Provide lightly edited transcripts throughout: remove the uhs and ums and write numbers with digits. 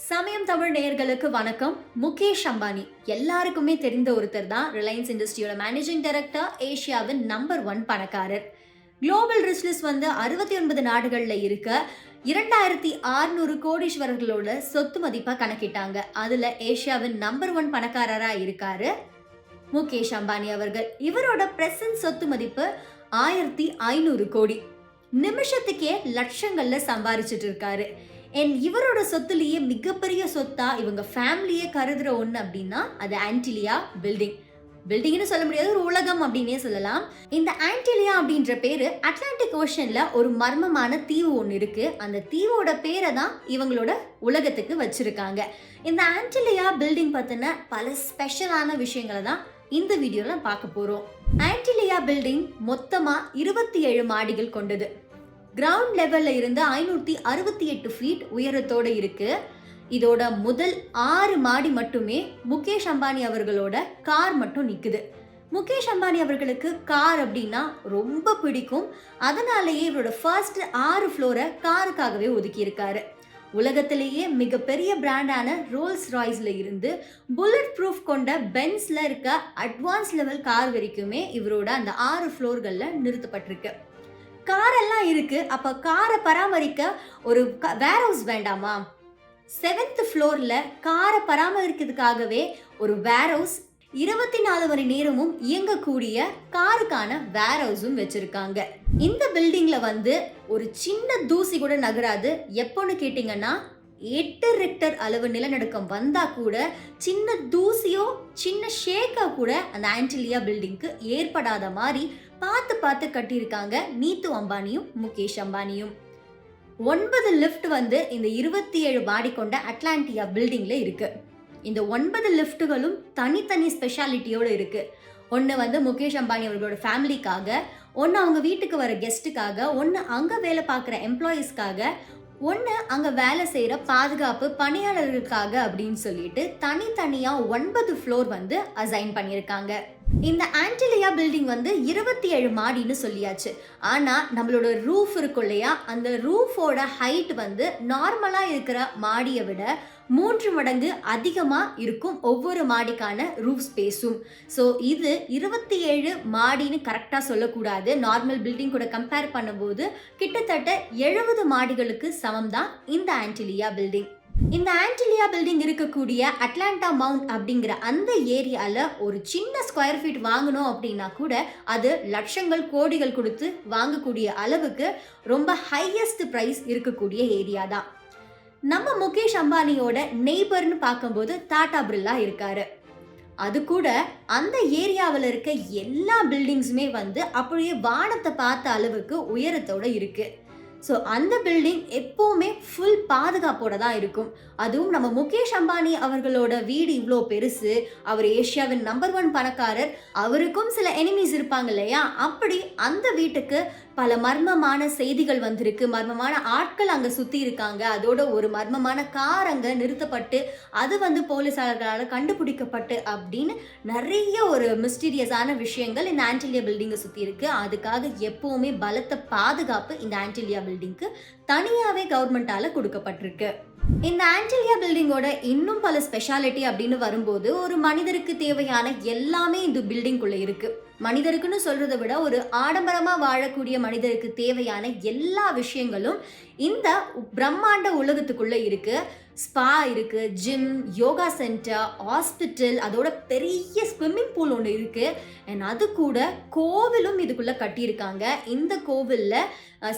சமயம் தமிழ் நேயர்களுக்கு வணக்கம். முகேஷ் அம்பானி எல்லாருக்குமே தெரிந்த ஒருத்தர் தான். ரிலையன்ஸ் இண்டஸ்ட்ரியோட மேனேஜிங் டைரக்டர், ஏஷியாவின் நம்பர் 1 பணக்காரர். குளோபல் ரிச் லிஸ்ட் வந்து 69 நாடுகள்ல இருக்க 2600 கோடீஸ்வரர்களோட சொத்து மதிப்பா கணக்கிட்டாங்க. அதுல ஏஷியாவின் நம்பர் 1 பணக்காரரா இருக்காரு முகேஷ் அம்பானி அவர்கள். இவரோட பிரசன்ட் சொத்து மதிப்பு 1500 கோடி. நிமிஷத்துக்கே லட்சங்கள்ல சம்பாரிச்சிட்டு இருக்காரு. இவரோட சொத்துலயே மிகப்பெரிய சொத்தா இவங்க ஃபேமிலியே கருதுற ஒண்ணு அப்படின்னா அது ஆன்டிலியா பில்டிங்னு சொல்ல முடியாது, ஒரு உலகம் அப்படின்னே சொல்லலாம். இந்த ஆன்டிலியா அப்படின்ற பேரு அட்லாண்டிக் ஓஷன்ல ஒரு மர்மமான தீவு ஒன்று இருக்கு. அந்த தீவோட பேரை தான் இவங்களோட உலகத்துக்கு வச்சிருக்காங்க. இந்த ஆன்டிலியா பில்டிங் பத்தின பல ஸ்பெஷலான விஷயங்களை தான் இந்த வீடியோல பார்க்க போறோம். ஆன்டிலியா பில்டிங் மொத்தமா 27 மாடிகள் கொண்டது. கிரவுண்ட் லெவல்ல இருந்து 568 ஃபீட் உயரத்தோட இருக்கு. இதோட முதல் 6 மாடி மட்டுமே முகேஷ் அம்பானி அவர்களோட கார் மட்டும் நிக்குது. முகேஷ் அம்பானி அவர்களுக்கு கார் அப்படின்னா ரொம்ப பிடிக்கும். அதனாலேயே இவரோட ஃபர்ஸ்ட் 6 ஃப்ளோரை காருக்காகவே ஒதுக்கி இருக்காரு. உலகத்திலேயே மிகப்பெரிய பிராண்டான ரோல்ஸ் ராய்ஸ்ல இருந்து புல்லட் ப்ரூஃப் கொண்ட பென்ஸ்ல இருக்க அட்வான்ஸ் லெவல் கார் வரைக்குமே இவரோட அந்த 6 ஃப்ளோர்கள்ல நிறுத்தப்பட்டிருக்கு. காரெல்லாம் இருக்கு. அப்ப காரை பராமரிக்க ஒரு வேர் ஹவுஸ் வேண்டாமா? 7th ஃப்ளோர்ல காரை பராமரிக்கிறதுக்காகவே ஒரு வேர் ஹவுஸ், 24 மணி நேரமும் இயங்கக்கூடிய காருக்கான வேர் ஹவுஸும் வச்சிருக்காங்க. இந்த பில்டிங்ல வந்து ஒரு சின்ன தூசி கூட நகராது. எப்போன்னு கேட்டீங்கன்னா 8 ரிக்டர் அளவு நிலநடுக்கம் வந்தா கூட சின்ன தூசியோ சின்ன ஷேக்கா கூட அந்த ஆன்டிலியா பில்டிங்க்கு ஏற்படாத மாதிரி பார்த்து கட்டியிருக்காங்க நீத்து அம்பானியும் முகேஷ் அம்பானியும். 9 லிஃப்ட் வந்து இந்த 27 மாடி கொண்ட அட்லாண்டியா பில்டிங்ல இருக்கு. இந்த 9 லிஃப்ட்டுகளும் தனித்தனி ஸ்பெஷாலிட்டியோட இருக்கு. ஒன்று வந்து முகேஷ் அம்பானி அவர்களோட ஃபேமிலிக்காக, ஒன்று அவங்க வீட்டுக்கு வர கெஸ்ட்டுக்காக, ஒன்று அங்கே வேலை பார்க்குற எம்ப்ளாயீஸ்க்காக, ஒன்று அங்கே வேலை செய்கிற பாதுகாப்பு பணியாளர்களுக்காக அப்படின்னு சொல்லிட்டு தனித்தனியாக 9 ஃப்ளோர் வந்து அசைன் பண்ணியிருக்காங்க. இந்த ஆன்டிலியா பில்டிங் வந்து 27 மாடின்னு சொல்லியாச்சு. ஆனால் நம்மளோட ரூஃப் இருக்கும் இல்லையா, அந்த ரூஃபோட ஹைட் வந்து நார்மலாக இருக்கிற மாடியை விட 3 மடங்கு அதிகமாக இருக்கும் ஒவ்வொரு மாடிக்கான ரூஃப் ஸ்பேஸும். ஸோ இது 27 மாடின்னு கரெக்டாக சொல்லக்கூடாது. நார்மல் பில்டிங் கூட கம்பேர் பண்ணும்போது கிட்டத்தட்ட 70 மாடிகளுக்கு சமம் தான் இந்த ஆன்டிலியா பில்டிங். இந்த ஆன்டிலியா பில்டிங் இருக்கக்கூடிய அட்லாண்டா மவுண்ட் அப்படிங்கிற அந்த ஏரியால ஒரு சின்ன ஸ்கொயர் ஃபீட் வாங்கணும் அப்படின்னா கூட அது லட்சங்கள் கோடிகள் கொடுத்து வாங்கக்கூடிய அளவுக்கு ரொம்ப ஹையஸ்ட் பிரைஸ் இருக்கக்கூடிய ஏரியா தான். நம்ம முகேஷ் அம்பானியோட நெய்பர்னு பார்க்கும்போது டாடா பிர்லா இருக்காரு. அது கூட அந்த ஏரியாவில் இருக்க எல்லா பில்டிங்ஸுமே வந்து அப்படியே வானத்தை பார்த்த அளவுக்கு உயரத்தோட இருக்கு. ஸோ அந்த பில்டிங் எப்போவுமே ஃபுல் பாதுகாப்போட தான் இருக்கும். அதுவும் நம்ம முகேஷ் அம்பானி அவர்களோட வீடு இவ்வளோ பெருசு, அவர் ஏஷியாவின் நம்பர் 1 பணக்காரர், அவருக்கும் சில எனிமீஸ் இருப்பாங்க இல்லையா, அப்படி அந்த வீட்டுக்கு பல மர்மமான செய்திகள் வந்திருக்கு. மர்மமான ஆட்கள் அங்கே சுற்றி இருக்காங்க. அதோட ஒரு மர்மமான கார் அங்கே நிறுத்தப்பட்டு அது வந்து போலீஸாளர்களால் கண்டுபிடிக்கப்பட்டு அப்படின்னு நிறைய ஒரு மிஸ்டீரியஸான விஷயங்கள் இந்த ஆன்டிலியா பில்டிங்கை சுற்றி இருக்கு. அதுக்காக எப்போவுமே பலத்த பாதுகாப்பு இந்த ஆன்டிலியா பில்டிங்க்கு தனியாகவே கவர்மெண்டால கொடுக்கப்பட்டிருக்கு. இந்த ஆன்டிலியா பில்டிங்கோட இன்னும் பல ஸ்பெஷாலிட்டி அப்படின்னு வரும்போது ஒரு மனிதருக்கு தேவையான எல்லாமே இந்த பில்டிங்குள்ள இருக்கு. மனிதருக்குன்னு சொல்றதை விட ஒரு ஆடம்பரமா வாழக்கூடிய மனிதருக்கு தேவையான எல்லா விஷயங்களும் இந்த பிரம்மாண்ட உலகத்துக்குள்ள இருக்கு. ஸ்பா இருக்கு, ஜிம், யோகா சென்டர், ஹாஸ்பிட்டல், அதோட பெரிய ஸ்விம்மிங் பூல் ஒன்று இருக்கு. அண்ட் அது கூட கோவிலும் இதுக்குள்ள கட்டியிருக்காங்க. இந்த கோவில்ல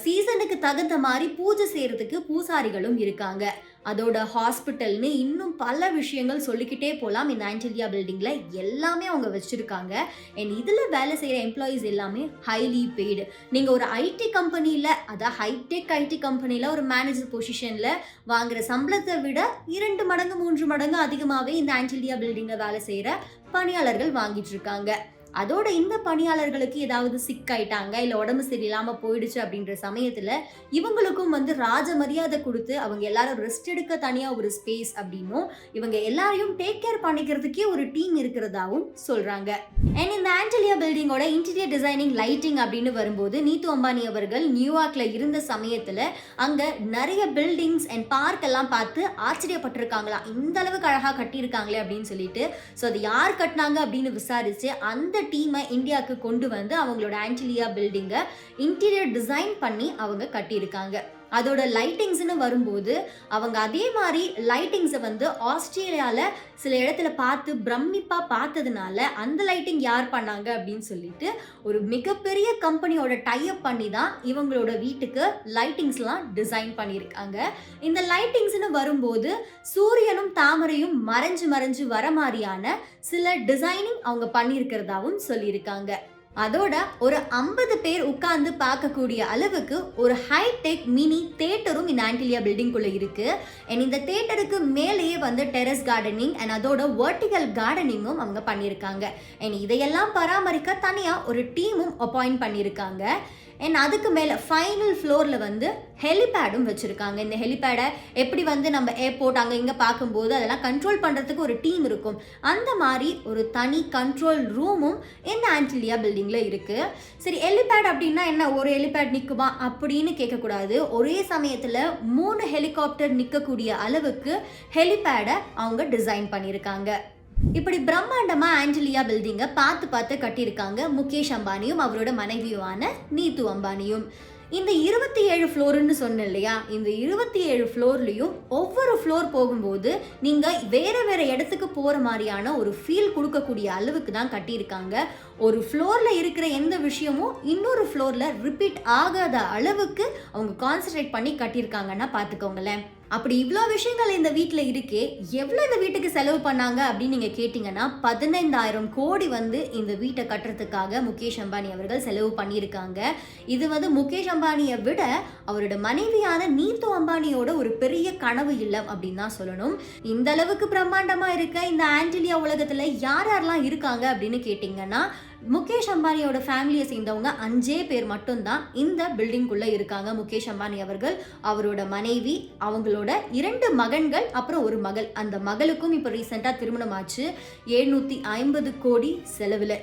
சீசனுக்கு தகுந்த மாதிரி பூஜை செய்யறதுக்கு பூசாரிகளும் இருக்காங்க. அதோட ஹாஸ்பிட்டல்னு இன்னும் பல விஷயங்கள் சொல்லிக்கிட்டே போகலாம். இந்த ஆன்டிலியா பில்டிங்ல எல்லாமே அவங்க வச்சிருக்காங்க. அண்ட் இதுல வேலை செய்யற எம்ப்ளாயீஸ் எல்லாமே ஹைலி பெய்டு. நீங்க ஒரு ஐடி கம்பெனியில, அதாவது ஹைடெக் ஐடி கம்பெனியில ஒரு மேனேஜர் பொசிஷன்ல வாங்குற சம்பளத்தை விட 2 மடங்கு 3 மடங்கு அதிகமாகவே இந்த ஆன்டிலியா பில்டிங்ல வேலை செய்யற பணியாளர்கள் வாங்கிட்டு இருக்காங்க. அதோட இந்த பணியாளர்களுக்கு ஏதாவது சிக்காயிட்டாங்க இல்லை உடம்பு சரியில்லாமல் போயிடுச்சு அப்படின்ற சமயத்தில் இவங்களுக்கும் வந்து ராஜ மரியாதை கொடுத்து அவங்க எல்லாரும் ரெஸ்ட் எடுக்க தனியாக ஒரு ஸ்பேஸ் அப்படின்னும் இவங்க எல்லாரையும் டேக் கேர் பண்ணிக்கிறதுக்கே ஒரு டீம் இருக்கிறதாவும் சொல்கிறாங்க. அண்ட் இந்த ஆன்டிலியா பில்டிங்கோட இன்டீரியர் டிசைனிங் லைட்டிங் அப்படின்னு வரும்போது நீத்து அம்பானி அவர்கள் நியூயார்க்கில் இருந்த சமயத்தில் அங்கே நிறைய பில்டிங்ஸ் அண்ட் பார்க் எல்லாம் பார்த்து ஆச்சரியப்பட்டிருக்காங்களா, இந்த அளவுக்கு அழகாக கட்டியிருக்காங்களே அப்படின்னு சொல்லிட்டு. ஸோ அது யார் கட்டினாங்க அப்படின்னு விசாரிச்சு அந்த டீமை இந்தியாவுக்கு கொண்டு வந்து அவங்களோட ஆன்டிலியா பில்டிங்கை இன்டீரியர் டிசைன் பண்ணி அவங்க கட்டியிருக்காங்க. அதோட லைட்டிங்ஸ்னு வரும்போது அவங்க அதே மாதிரி லைட்டிங்ஸை வந்து ஆஸ்திரேலியாவில் சில இடத்துல பார்த்து பிரமிப்பாக பார்த்ததுனால அந்த லைட்டிங் யார் பண்ணாங்க அப்படின்னு சொல்லிட்டு ஒரு மிகப்பெரிய கம்பெனியோட டைப் பண்ணி தான் இவங்களோட வீட்டுக்கு லைட்டிங்ஸ்லாம் டிசைன் பண்ணியிருக்காங்க. இந்த லைட்டிங்ஸ்னு வரும்போது சூரியனும் தாமரையும் மறைஞ்சு மறைஞ்சு வர மாதிரியான சில டிசைனிங் அவங்க பண்ணியிருக்கிறதாவும் சொல்லியிருக்காங்க. அதோட ஒரு 50 பேர் உட்கார்ந்து பார்க்கக்கூடிய அளவுக்கு ஒரு ஹைடெக் மினி தியேட்டரும் இந்த ஆன்டிலியா பில்டிங்குள்ள இருக்கு. அண்ட் இந்த தியேட்டருக்கு மேலேயே வந்து டெரஸ் கார்டனிங் அண்ட் அதோட வெர்டிகல் கார்டனிங்கும் அவங்க பண்ணியிருக்காங்க. அண்ட் இதையெல்லாம் பராமரிக்க தனியாக ஒரு டீமும் அப்பாயிண்ட் பண்ணியிருக்காங்க. அண்ட் அதுக்கு மேலே ஃபைனல் ஃப்ளோரில் வந்து ஹெலிபேடும் வச்சுருக்காங்க. இந்த ஹெலிபேடை எப்படி வந்து நம்ம ஏர்போர்ட் அங்கே இங்கே பார்க்கும்போது அதெல்லாம் கண்ட்ரோல் பண்ணுறதுக்கு ஒரு டீம் இருக்கும், அந்த மாதிரி ஒரு தனி கண்ட்ரோல் ரூமும் இந்த ஆன்டிலியா பில்டிங்கில் இருக்குது. சரி, ஹெலிபேட் அப்படின்னா என்ன, ஒரு ஹெலிபேட் நிற்குமா அப்படின்னு கேட்கக்கூடாது. ஒரே சமயத்தில் 3 ஹெலிகாப்டர் நிற்கக்கூடிய அளவுக்கு ஹெலிபேடை அவங்க டிசைன் பண்ணியிருக்காங்க. இப்படி பிரம்மாண்டமா ஆன்டிலியா பில்டிங்கை பார்த்து பார்த்து கட்டியிருக்காங்க முகேஷ் அம்பானியும் அவரோட மனைவியுமான நீத்து அம்பானியும். இந்த 27 ஃப்ளோர்னு சொன்னேன் இல்லையா, இந்த 27 ஃப்ளோர்லையும் ஒவ்வொரு ஃப்ளோர் போகும்போது நீங்கள் வேறு வேறு இடத்துக்கு போகிற மாதிரியான ஒரு ஃபீல் கொடுக்கக்கூடிய அளவுக்கு தான் கட்டியிருக்காங்க. ஒரு ஃப்ளோரில் இருக்கிற எந்த விஷயமும் இன்னொரு ஃப்ளோரில் ரிப்பீட் ஆகாத அளவுக்கு அவங்க கான்சன்ட்ரேட் பண்ணி கட்டியிருக்காங்கன்னா பார்த்துக்கோங்களேன். அப்படி இவ்வளோ விஷயங்கள் இந்த வீட்டில் இருக்கே, எவ்வளோ இந்த வீட்டுக்கு செலவு பண்ணாங்க அப்படின்னு நீங்கள் கேட்டிங்கன்னா 15,000 கோடி வந்து இந்த வீட்டை கட்டுறதுக்காக முகேஷ் அம்பானி அவர்கள் செலவு பண்ணியிருக்காங்க. இது வந்து முகேஷ் அம்பானியை விட அவரோட மனைவியான நீத்து அம்பானியோட ஒரு பெரிய கனவு இல்லம் அப்படின்னு தான் சொல்லணும். இந்த அளவுக்கு பிரம்மாண்டமாக இருக்க இந்த ஆன்டிலியா உலகத்தில் யார் யாரெல்லாம் இருக்காங்க அப்படின்னு கேட்டிங்கன்னா முகேஷ் அம்பானியோட ஃபேமிலியை சேர்ந்தவங்க 5 பேர் மட்டும்தான் இந்த பில்டிங்குள்ளே இருக்காங்க. முகேஷ் அம்பானி அவர்கள், அவரோட மனைவி, அவங்களோட 2 மகன்கள், அப்புறம் ஒரு மகள். அந்த மகளுக்கும் இப்போ ரீசெண்டாக திருமணம் ஆச்சு 750 கோடி செலவில்.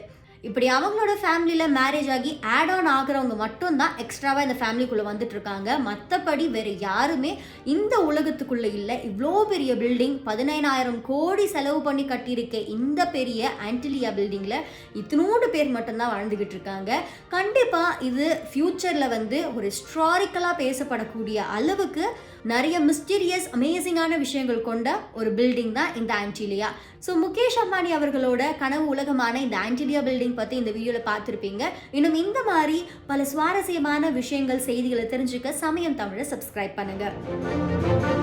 இப்படி அவங்களோட ஃபேமிலியில் மேரேஜ் ஆகி ஆட் ஆன் ஆகிறவங்க மட்டும்தான் எக்ஸ்ட்ராவாக இந்த ஃபேமிலிக்குள்ளே வந்துட்டு இருக்காங்க. மற்றபடி வேறு யாருமே இந்த உலகத்துக்குள்ளே இல்லை. இவ்வளோ பெரிய பில்டிங் 15,000 கோடி செலவு பண்ணி கட்டியிருக்க இந்த பெரிய ஆன்டிலியா பில்டிங்கில் இத்தினோடு பேர் மட்டும்தான் வாழ்ந்துக்கிட்டு இருக்காங்க. கண்டிப்பாக இது ஃப்யூச்சரில் வந்து ஒரு ஹிஸ்டாரிக்கலாக பேசப்படக்கூடிய அளவுக்கு நிறைய மிஸ்டீரியஸ் அமேசிங்கான விஷயங்கள் கொண்ட ஒரு பில்டிங் தான் இந்த ஆன்டிலியா. ஸோ முகேஷ் அம்பானி அவர்களோட கனவு உலகமான இந்த ஆன்டிலியா பில்டிங் பற்றி இந்த வீடியோவில் பார்த்துருப்பீங்க. இன்னும் இந்த மாதிரி பல சுவாரஸ்யமான விஷயங்கள், செய்திகளை தெரிஞ்சுக்க சமயம் தமிழை சப்ஸ்கிரைப் பண்ணுங்கள்.